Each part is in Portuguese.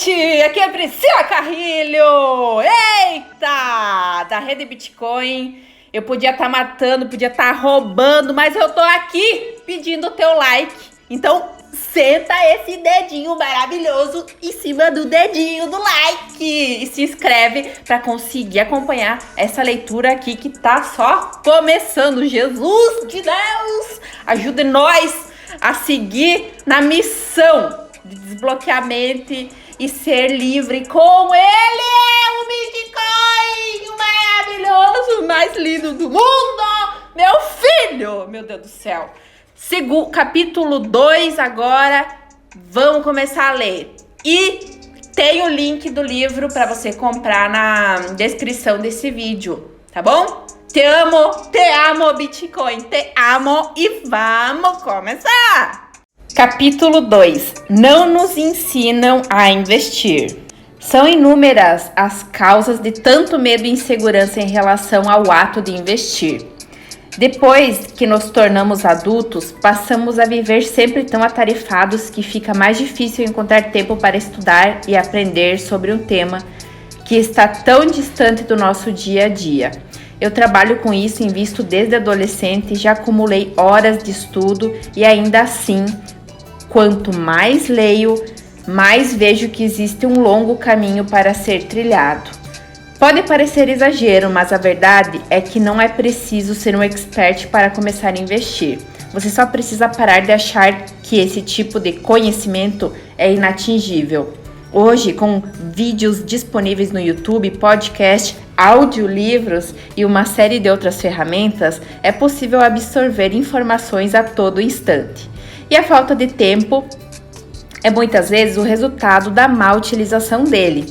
gente! Aqui é a Priscila Carrilho! Eita! Da Rede Bitcoin. Eu podia estar matando, podia estar roubando, mas eu tô aqui pedindo o teu like. Então, senta esse dedinho maravilhoso em cima do dedinho do like e se inscreve para conseguir acompanhar essa leitura aqui que tá só começando. Jesus de Deus, ajude nós a seguir na missão de desbloqueamento e ser livre como ele é, o Bitcoin, o maravilhoso, o mais lindo do mundo, meu filho, meu Deus do céu. Capítulo 2 agora, vamos começar a ler. E tem o link do livro para você comprar na descrição desse vídeo, tá bom? Te amo Bitcoin, te amo e vamos começar! Capítulo 2. Não nos ensinam a investir. São inúmeras as causas de tanto medo e insegurança em relação ao ato de investir. Depois que nos tornamos adultos, passamos a viver sempre tão atarefados que fica mais difícil encontrar tempo para estudar e aprender sobre um tema que está tão distante do nosso dia a dia. Eu trabalho com isso, invisto desde adolescente, já acumulei horas de estudo e ainda assim, quanto mais leio, mais vejo que existe um longo caminho para ser trilhado. Pode parecer exagero, mas a verdade é que não é preciso ser um expert para começar a investir. Você só precisa parar de achar que esse tipo de conhecimento é inatingível. Hoje, com vídeos disponíveis no YouTube, podcast, audiolivros e uma série de outras ferramentas, é possível absorver informações a todo instante. E a falta de tempo é muitas vezes o resultado da má utilização dele.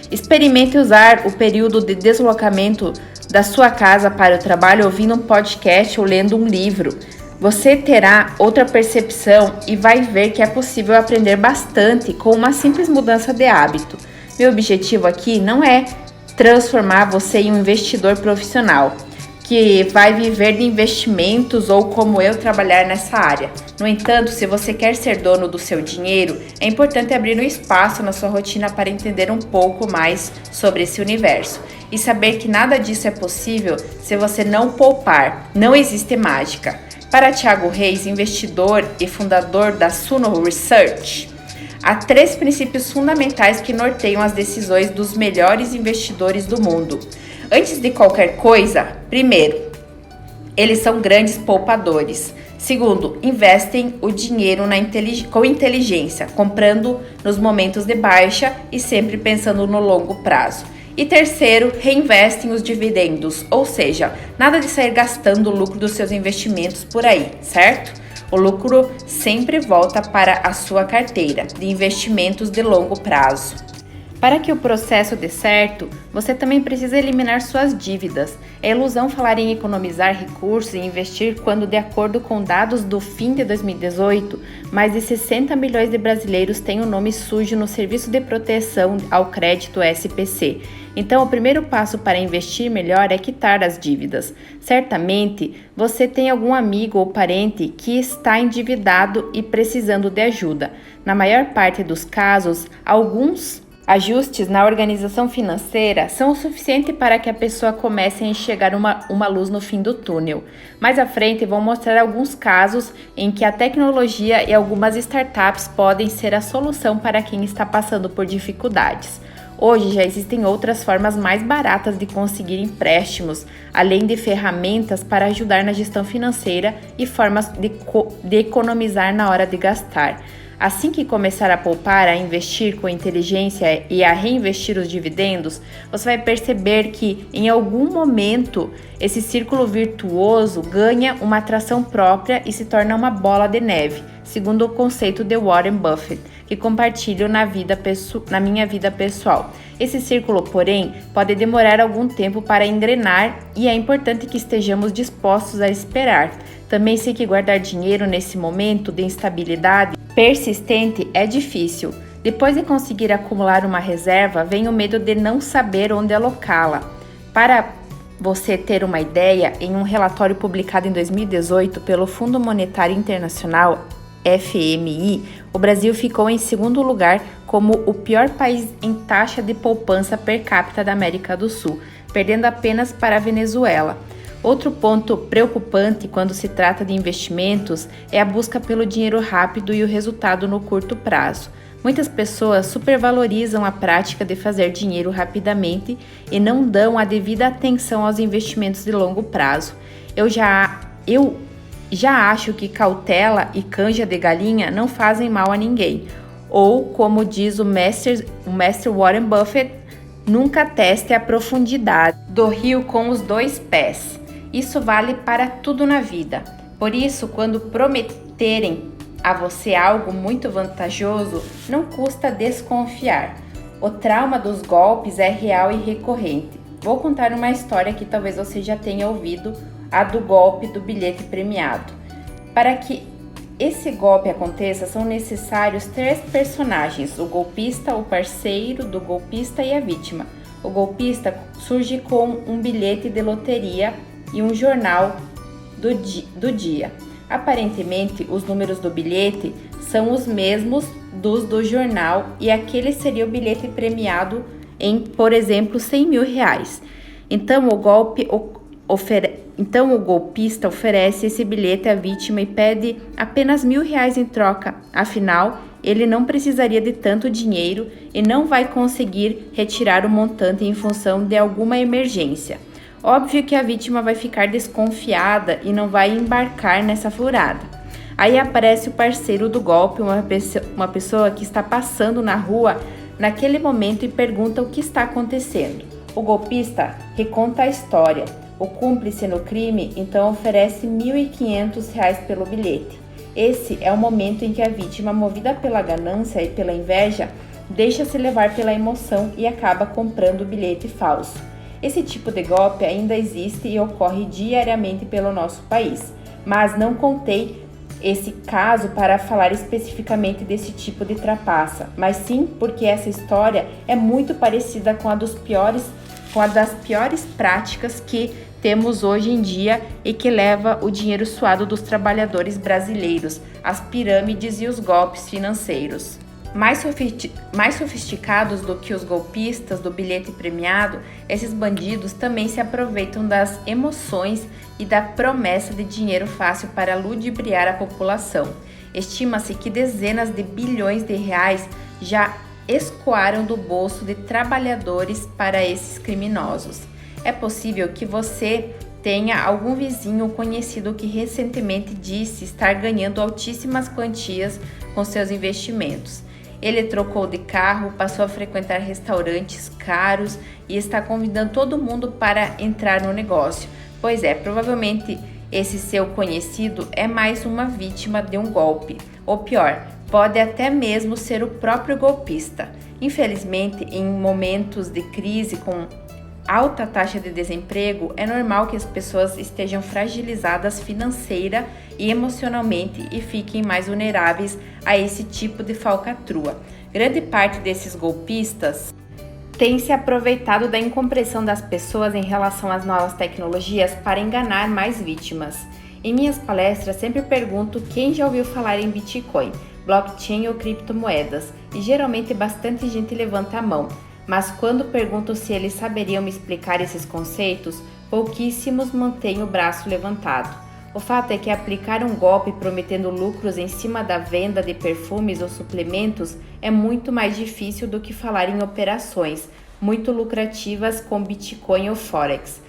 Experimente usar o período de deslocamento da sua casa para o trabalho ouvindo um podcast ou lendo um livro. Você terá outra percepção e vai ver que é possível aprender bastante com uma simples mudança de hábito. Meu objetivo aqui não é transformar você em um investidor profissional que vai viver de investimentos ou como eu trabalhar nessa área. No entanto, se você quer ser dono do seu dinheiro, é importante abrir um espaço na sua rotina para entender um pouco mais sobre esse universo e saber que nada disso é possível se você não poupar. Não existe mágica. Para Thiago Reis, investidor e fundador da Suno Research, há 3 princípios fundamentais que norteiam as decisões dos melhores investidores do mundo. Antes de qualquer coisa, primeiro, eles são grandes poupadores. Segundo, investem o dinheiro com inteligência, comprando nos momentos de baixa e sempre pensando no longo prazo. E terceiro, reinvestem os dividendos, ou seja, nada de sair gastando o lucro dos seus investimentos por aí, certo? O lucro sempre volta para a sua carteira de investimentos de longo prazo. Para que o processo dê certo, você também precisa eliminar suas dívidas. É ilusão falar em economizar recursos e investir quando, de acordo com dados do fim de 2018, mais de 60 milhões de brasileiros têm o nome sujo no Serviço de Proteção ao Crédito SPC. Então, o primeiro passo para investir melhor é quitar as dívidas. Certamente, você tem algum amigo ou parente que está endividado e precisando de ajuda. Na maior parte dos casos, alguns ajustes na organização financeira são o suficiente para que a pessoa comece a enxergar uma luz no fim do túnel. Mais à frente vou mostrar alguns casos em que a tecnologia e algumas startups podem ser a solução para quem está passando por dificuldades. Hoje já existem outras formas mais baratas de conseguir empréstimos, além de ferramentas para ajudar na gestão financeira e formas de economizar na hora de gastar. Assim que começar a poupar, a investir com inteligência e a reinvestir os dividendos, você vai perceber que, em algum momento, esse círculo virtuoso ganha uma atração própria e se torna uma bola de neve, segundo o conceito de Warren Buffett, que compartilho na minha vida pessoal. Esse círculo, porém, pode demorar algum tempo para engrenar e é importante que estejamos dispostos a esperar. Também sei que guardar dinheiro nesse momento de instabilidade persistente é difícil. Depois de conseguir acumular uma reserva, vem o medo de não saber onde alocá-la. Para você ter uma ideia, em um relatório publicado em 2018 pelo Fundo Monetário Internacional, FMI, o Brasil ficou em segundo lugar como o pior país em taxa de poupança per capita da América do Sul, perdendo apenas para a Venezuela. Outro ponto preocupante quando se trata de investimentos é a busca pelo dinheiro rápido e o resultado no curto prazo. Muitas pessoas supervalorizam a prática de fazer dinheiro rapidamente e não dão a devida atenção aos investimentos de longo prazo. Eu já acho que cautela e canja de galinha não fazem mal a ninguém. Ou, como diz o mestre Warren Buffett, nunca teste a profundidade do rio com os 2 pés. Isso vale para tudo na vida. Por isso, quando prometerem a você algo muito vantajoso, não custa desconfiar. O trauma dos golpes é real e recorrente. Vou contar uma história que talvez você já tenha ouvido, a do golpe do bilhete premiado. Para que esse golpe aconteça, são necessários 3 personagens: o golpista, o parceiro do golpista e a vítima. O golpista surge com um bilhete de loteria e um jornal do dia. Aparentemente, os números do bilhete são os mesmos dos do jornal e aquele seria o bilhete premiado em, por exemplo, R$100 mil. Então, o golpista oferece esse bilhete à vítima e pede apenas R$1.000 em troca. Afinal, ele não precisaria de tanto dinheiro e não vai conseguir retirar o montante em função de alguma emergência. Óbvio que a vítima vai ficar desconfiada e não vai embarcar nessa furada. Aí aparece o parceiro do golpe, uma pessoa que está passando na rua naquele momento e pergunta o que está acontecendo. O golpista reconta a história. O cúmplice no crime então oferece R$1.500 pelo bilhete. Esse é o momento em que a vítima, movida pela ganância e pela inveja, deixa-se levar pela emoção e acaba comprando o bilhete falso. Esse tipo de golpe ainda existe e ocorre diariamente pelo nosso país, mas não contei esse caso para falar especificamente desse tipo de trapaça, mas sim porque essa história é muito parecida com a das piores práticas que temos hoje em dia e que leva o dinheiro suado dos trabalhadores brasileiros, as pirâmides e os golpes financeiros. Mais sofisticados do que os golpistas do bilhete premiado, esses bandidos também se aproveitam das emoções e da promessa de dinheiro fácil para ludibriar a população. Estima-se que dezenas de bilhões de reais já escoaram do bolso de trabalhadores para esses criminosos. É possível que você tenha algum vizinho ou conhecido que recentemente disse estar ganhando altíssimas quantias com seus investimentos. Ele trocou de carro, passou a frequentar restaurantes caros e está convidando todo mundo para entrar no negócio. Pois é, provavelmente esse seu conhecido é mais uma vítima de um golpe. Ou pior, pode até mesmo ser o próprio golpista. Infelizmente, em momentos de crise com alta taxa de desemprego, é normal que as pessoas estejam fragilizadas financeira e emocionalmente e fiquem mais vulneráveis a esse tipo de falcatrua. Grande parte desses golpistas tem se aproveitado da incompreensão das pessoas em relação às novas tecnologias para enganar mais vítimas. Em minhas palestras, sempre pergunto quem já ouviu falar em Bitcoin, blockchain ou criptomoedas, e geralmente bastante gente levanta a mão. Mas quando pergunto se eles saberiam me explicar esses conceitos, pouquíssimos mantêm o braço levantado. O fato é que aplicar um golpe prometendo lucros em cima da venda de perfumes ou suplementos é muito mais difícil do que falar em operações muito lucrativas com Bitcoin ou Forex,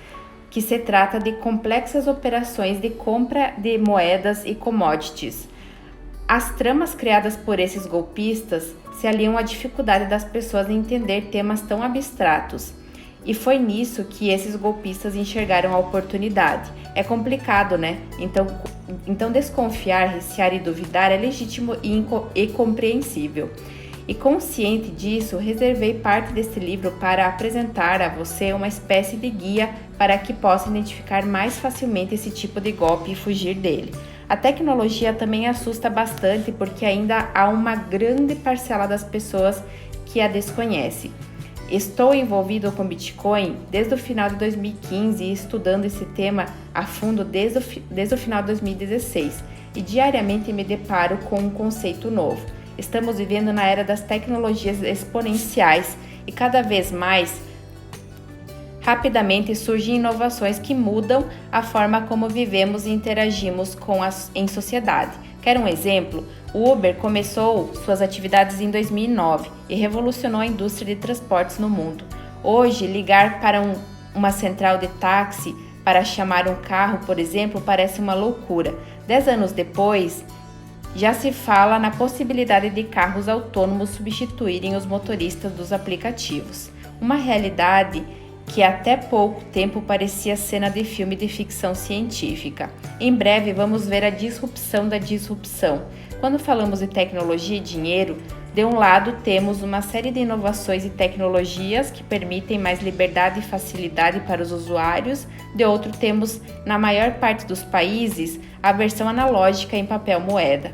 que se trata de complexas operações de compra de moedas e commodities. As tramas criadas por esses golpistas se aliam à dificuldade das pessoas em entender temas tão abstratos. E foi nisso que esses golpistas enxergaram a oportunidade. É complicado, né? Então desconfiar, recear e duvidar é legítimo e compreensível. E consciente disso, reservei parte desse livro para apresentar a você uma espécie de guia para que possa identificar mais facilmente esse tipo de golpe e fugir dele. A tecnologia também assusta bastante porque ainda há uma grande parcela das pessoas que a desconhece. Estou envolvido com Bitcoin desde o final de 2015 e estudando esse tema a fundo desde o final de 2016. e diariamente me deparo com um conceito novo. Estamos vivendo na era das tecnologias exponenciais e cada vez mais rapidamente surgem inovações que mudam a forma como vivemos e interagimos em sociedade. Quer um exemplo? O Uber começou suas atividades em 2009 e revolucionou a indústria de transportes no mundo. Hoje, ligar para uma central de táxi para chamar um carro, por exemplo, parece uma loucura. 10 anos depois, já se fala na possibilidade de carros autônomos substituírem os motoristas dos aplicativos. Uma realidade que até pouco tempo parecia cena de filme de ficção científica. Em breve vamos ver a disrupção da disrupção. Quando falamos de tecnologia e dinheiro, de um lado temos uma série de inovações e tecnologias que permitem mais liberdade e facilidade para os usuários, de outro temos, na maior parte dos países, a versão analógica em papel moeda.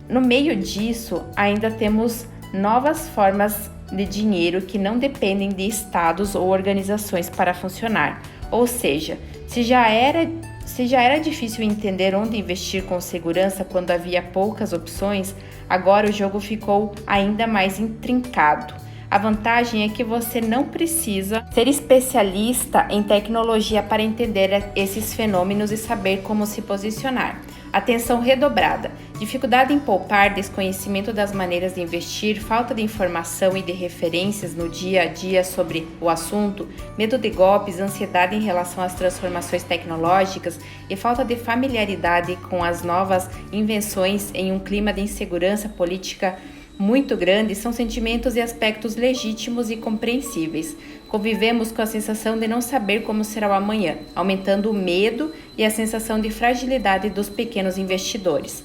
No meio disso, ainda temos novas formas de dinheiro que não dependem de estados ou organizações para funcionar. Ou seja, se já era difícil entender onde investir com segurança quando havia poucas opções, agora o jogo ficou ainda mais intrincado. A vantagem é que você não precisa ser especialista em tecnologia para entender esses fenômenos e saber como se posicionar. Atenção redobrada, dificuldade em poupar, desconhecimento das maneiras de investir, falta de informação e de referências no dia a dia sobre o assunto, medo de golpes, ansiedade em relação às transformações tecnológicas e falta de familiaridade com as novas invenções em um clima de insegurança política muito grande são sentimentos e aspectos legítimos e compreensíveis. Convivemos com a sensação de não saber como será o amanhã, aumentando o medo e a sensação de fragilidade dos pequenos investidores.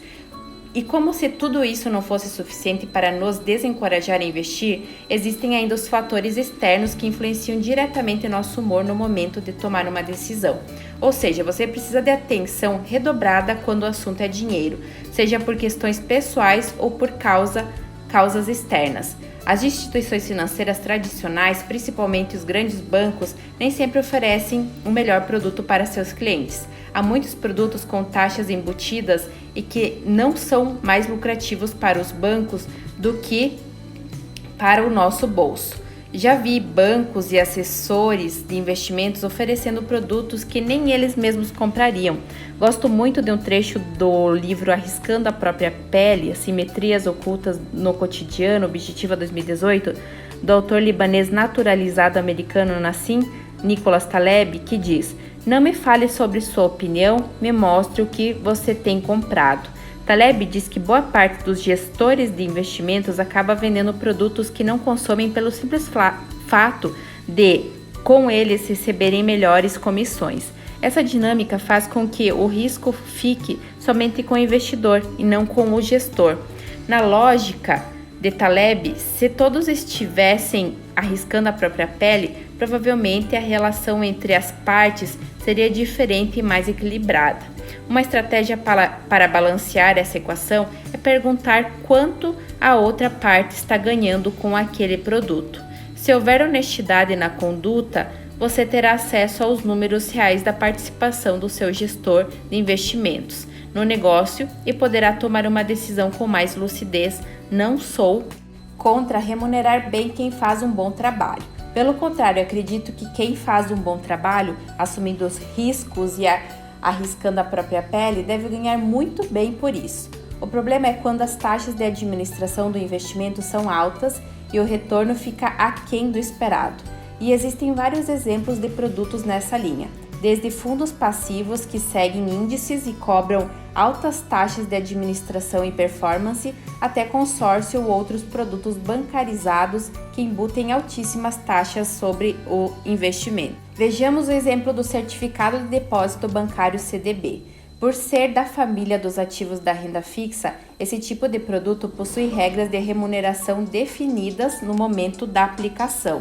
E como se tudo isso não fosse suficiente para nos desencorajar a investir, existem ainda os fatores externos que influenciam diretamente nosso humor no momento de tomar uma decisão. Ou seja, você precisa de atenção redobrada quando o assunto é dinheiro, seja por questões pessoais ou por causas externas. As instituições financeiras tradicionais, principalmente os grandes bancos, nem sempre oferecem o melhor produto para seus clientes. Há muitos produtos com taxas embutidas e que não são mais lucrativos para os bancos do que para o nosso bolso. Já vi bancos e assessores de investimentos oferecendo produtos que nem eles mesmos comprariam. Gosto muito de um trecho do livro Arriscando a Própria Pele, Assimetrias Ocultas no Cotidiano, Objetiva 2018, do autor libanês naturalizado americano Nassim Nicholas Taleb, que diz: "Não me fale sobre sua opinião, me mostre o que você tem comprado." Taleb diz que boa parte dos gestores de investimentos acaba vendendo produtos que não consomem pelo simples fato de, com eles, receberem melhores comissões. Essa dinâmica faz com que o risco fique somente com o investidor e não com o gestor. Na lógica de Taleb, se todos estivessem arriscando a própria pele, provavelmente a relação entre as partes seria diferente e mais equilibrada. Uma estratégia para balancear essa equação é perguntar quanto a outra parte está ganhando com aquele produto. Se houver honestidade na conduta, você terá acesso aos números reais da participação do seu gestor de investimentos no negócio e poderá tomar uma decisão com mais lucidez. Não sou contra remunerar bem quem faz um bom trabalho. Pelo contrário, acredito que quem faz um bom trabalho, assumindo os riscos e arriscando a própria pele, deve ganhar muito bem por isso. O problema é quando as taxas de administração do investimento são altas e o retorno fica aquém do esperado. E existem vários exemplos de produtos nessa linha, desde fundos passivos que seguem índices e cobram altas taxas de administração e performance, até consórcio ou outros produtos bancarizados que embutem altíssimas taxas sobre o investimento. Vejamos o exemplo do certificado de depósito bancário CDB. Por ser da família dos ativos da renda fixa, esse tipo de produto possui regras de remuneração definidas no momento da aplicação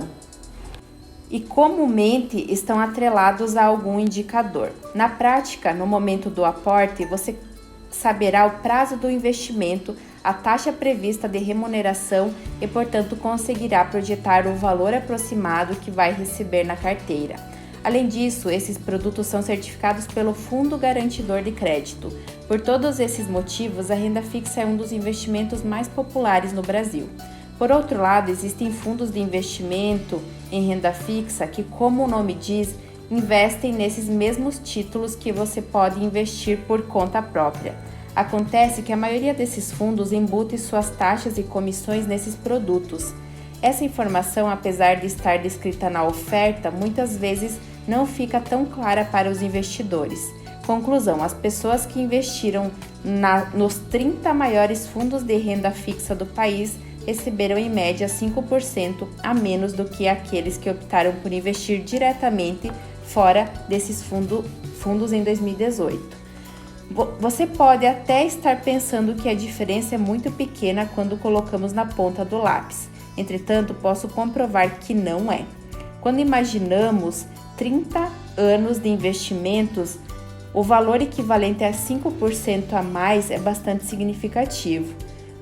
e comumente estão atrelados a algum indicador. Na prática, no momento do aporte, você saberá o prazo do investimento, a taxa prevista de remuneração e, portanto, conseguirá projetar o valor aproximado que vai receber na carteira. Além disso, esses produtos são certificados pelo Fundo Garantidor de Crédito. Por todos esses motivos, a renda fixa é um dos investimentos mais populares no Brasil. Por outro lado, existem fundos de investimento em renda fixa que, como o nome diz, investem nesses mesmos títulos que você pode investir por conta própria. Acontece que a maioria desses fundos embute suas taxas e comissões nesses produtos. Essa informação, apesar de estar descrita na oferta, muitas vezes não fica tão clara para os investidores. Conclusão: as pessoas que investiram nos 30 maiores fundos de renda fixa do país receberam em média 5% a menos do que aqueles que optaram por investir diretamente fora desses fundos em 2018. Você pode até estar pensando que a diferença é muito pequena quando colocamos na ponta do lápis. Entretanto, posso comprovar que não é. Quando imaginamos 30 anos de investimentos, o valor equivalente a 5% a mais é bastante significativo.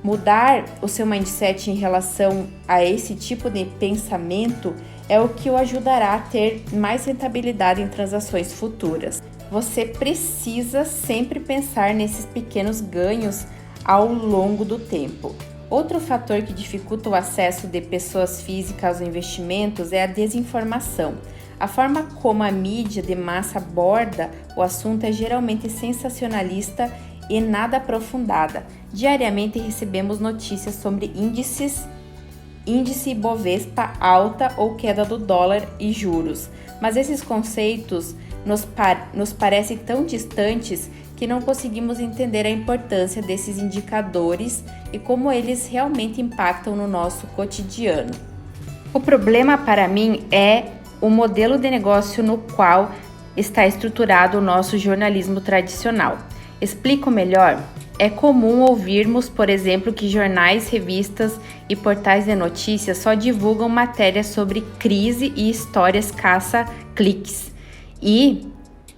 Mudar o seu mindset em relação a esse tipo de pensamento é o que o ajudará a ter mais rentabilidade em transações futuras. Você precisa sempre pensar nesses pequenos ganhos ao longo do tempo. Outro fator que dificulta o acesso de pessoas físicas aos investimentos é a desinformação. A forma como a mídia de massa aborda o assunto é geralmente sensacionalista e nada aprofundada. Diariamente recebemos notícias sobre índice Bovespa, alta ou queda do dólar e juros, mas esses conceitos nos parecem tão distantes que não conseguimos entender a importância desses indicadores e como eles realmente impactam no nosso cotidiano. O problema para mim é o modelo de negócio no qual está estruturado o nosso jornalismo tradicional. Explico melhor? É comum ouvirmos, por exemplo, que jornais, revistas e portais de notícias só divulgam matérias sobre crise e histórias caça-cliques e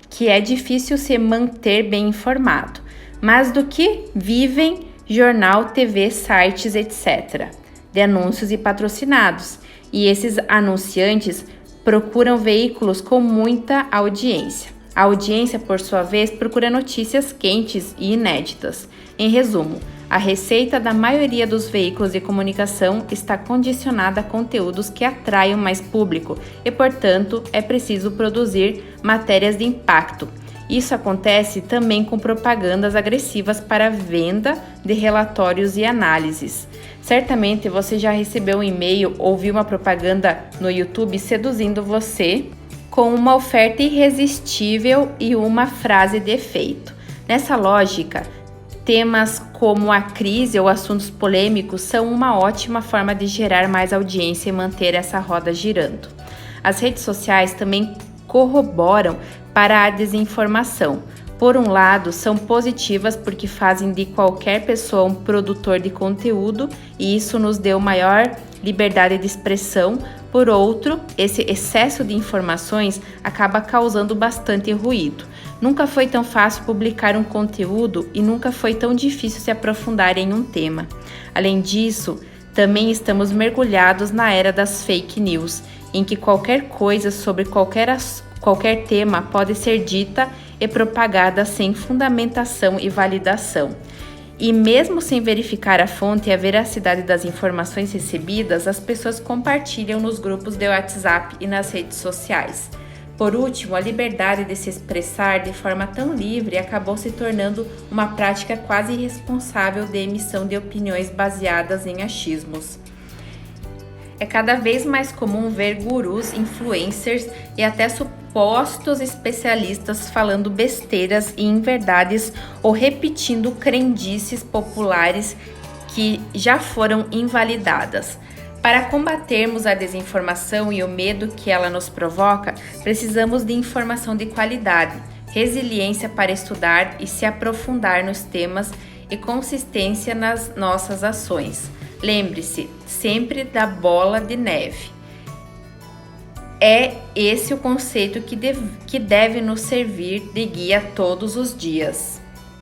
que é difícil se manter bem informado. Mas do que vivem jornal, TV, sites, etc., de anúncios e patrocinados. E esses anunciantes procuram veículos com muita audiência. A audiência, por sua vez, procura notícias quentes e inéditas. Em resumo, a receita da maioria dos veículos de comunicação está condicionada a conteúdos que atraiam mais público e, portanto, é preciso produzir matérias de impacto. Isso acontece também com propagandas agressivas para venda de relatórios e análises. Certamente você já recebeu um e-mail ou viu uma propaganda no YouTube seduzindo você com uma oferta irresistível e uma frase de efeito. Nessa lógica, temas como a crise ou assuntos polêmicos são uma ótima forma de gerar mais audiência e manter essa roda girando. As redes sociais também corroboram para a desinformação. Por um lado, são positivas porque fazem de qualquer pessoa um produtor de conteúdo e isso nos deu maior liberdade de expressão. Por outro, esse excesso de informações acaba causando bastante ruído. Nunca foi tão fácil publicar um conteúdo e nunca foi tão difícil se aprofundar em um tema. Além disso, também estamos mergulhados na era das fake news, em que qualquer coisa sobre qualquer tema pode ser dita e propagada sem fundamentação e validação. E mesmo sem verificar a fonte e a veracidade das informações recebidas, as pessoas compartilham nos grupos de WhatsApp e nas redes sociais. Por último, a liberdade de se expressar de forma tão livre acabou se tornando uma prática quase irresponsável de emissão de opiniões baseadas em achismos. É cada vez mais comum ver gurus, influencers e até supostos especialistas falando besteiras e inverdades ou repetindo crendices populares que já foram invalidadas. Para combatermos a desinformação e o medo que ela nos provoca, precisamos de informação de qualidade, resiliência para estudar e se aprofundar nos temas e consistência nas nossas ações. Lembre-se sempre da bola de neve. É esse o conceito que deve nos servir de guia todos os dias.